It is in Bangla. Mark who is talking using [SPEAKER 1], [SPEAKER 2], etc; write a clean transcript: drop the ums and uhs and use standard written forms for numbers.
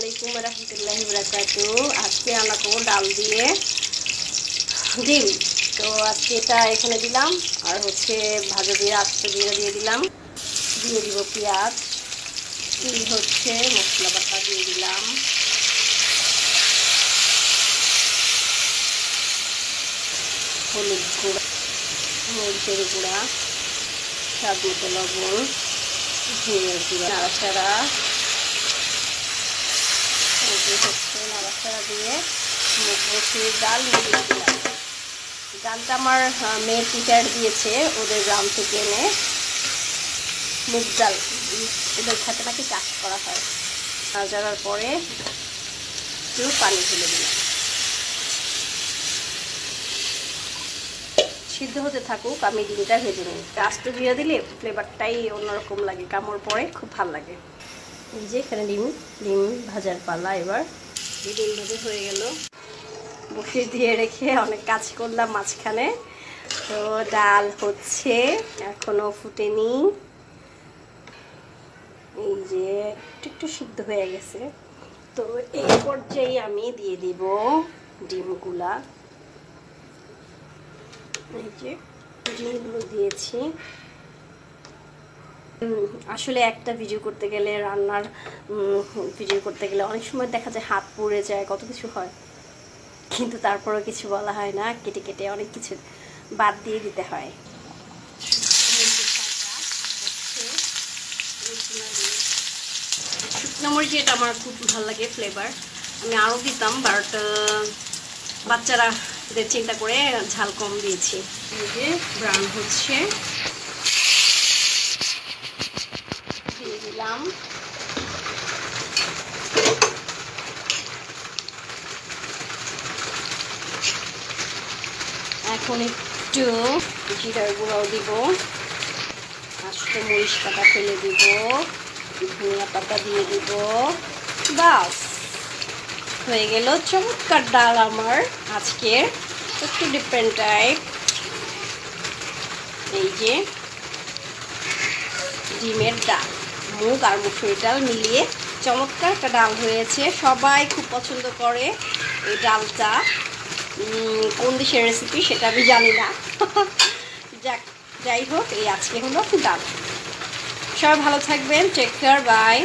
[SPEAKER 1] আলাইকুম ওয়া রাহমাতুল্লাহি ওয়া বারাকাতুহু। আজকে রান্না করব ডাল দিয়ে ডিম। তো আজকে এটা এখানে দিলাম, আর হচ্ছে ভাজা দিয়ে আস্ত জিরা দিয়ে দিলাম, দিয়ে দিব পেঁয়াজ, এই হচ্ছে মশলা বাটা দিয়ে দিলাম, হলুদ গুঁড়া, মরিচের গুঁড়া, স্বাদ মতো লবণ, ধনিয়ার গুঁড়া, নাড়াচাড়া হচ্ছে নাড়াচাড়া দিয়ে মুসুরির ডাল মিলিয়ে দিলাম। ডালটা আমার মেয়ের টিচার দিয়েছে, ওদের গ্রাম থেকে এনে মুগ ডাল, ওদের খেতে নাকি চাষ করা হয়। নাড়াচাড়ার পরে একটু পানি ঢেলে দিলাম, সিদ্ধ হতে থাকুক, আমি ডিমটা ভেজে নিই। আস্ত জিরা দিলে ফ্লেভারটাই অন্যরকম লাগে, কামড় পরে খুব ভালো লাগে। এই যে এখানে ডিম ভাজার পালা। এবার ডিম ভাজা হয়ে গেল, বসিয়ে দিয়ে রেখে অনেক কাজ করলাম মাঝখানে। তো ডাল হচ্ছে, এখনো ফুটেনি, এই যে একটু সিদ্ধ হয়ে গেছে। তো এই পর্যায়ে আমি দিয়ে দিব ডিমগুলা, এই যে ডিমগুলো দিয়েছি। আসলে একটা ভিডিও করতে গেলে, রান্নার ভিডিও করতে গেলে অনেক সময় দেখা যায় হাত পুড়ে যায়, কত কিছু হয়, কিন্তু তারপরেও কিছু বলা হয় না, কেটে কেটে অনেক কিছু বাদ দিয়ে দিতে হয়। শুকনো মরিচ, এটা আমার খুব ভালো লাগে ফ্লেভার, আমি আরও দিতাম, বাট বাচ্চারা চিন্তা করে ঝাল কম দিয়েছি। এই যে ব্রাউন হচ্ছে, দিয়ে দিলাম এখন একটু জিরার গুঁড়াও দিব, আস্ত মরিচ পাতা ফেলে দিব, ধনিয়া পাতা দিয়ে দিব, বাস হয়ে গেল চমৎকার ডাল আমার আজকের, একটু ডিফারেন্ট টাইপ। এই যে ডিমের ডাল, মুগ আর মুসুরির ডাল মিলিয়ে চমৎকার একটা ডাল হয়েছে, সবাই খুব পছন্দ করে এই ডালটা। কোন দেশের রেসিপি সেটা আমি জানি না, যাই হোক, এই আজকে হলো ডাল। সবাই ভালো থাকবেন, টেক কেয়ার, বাই।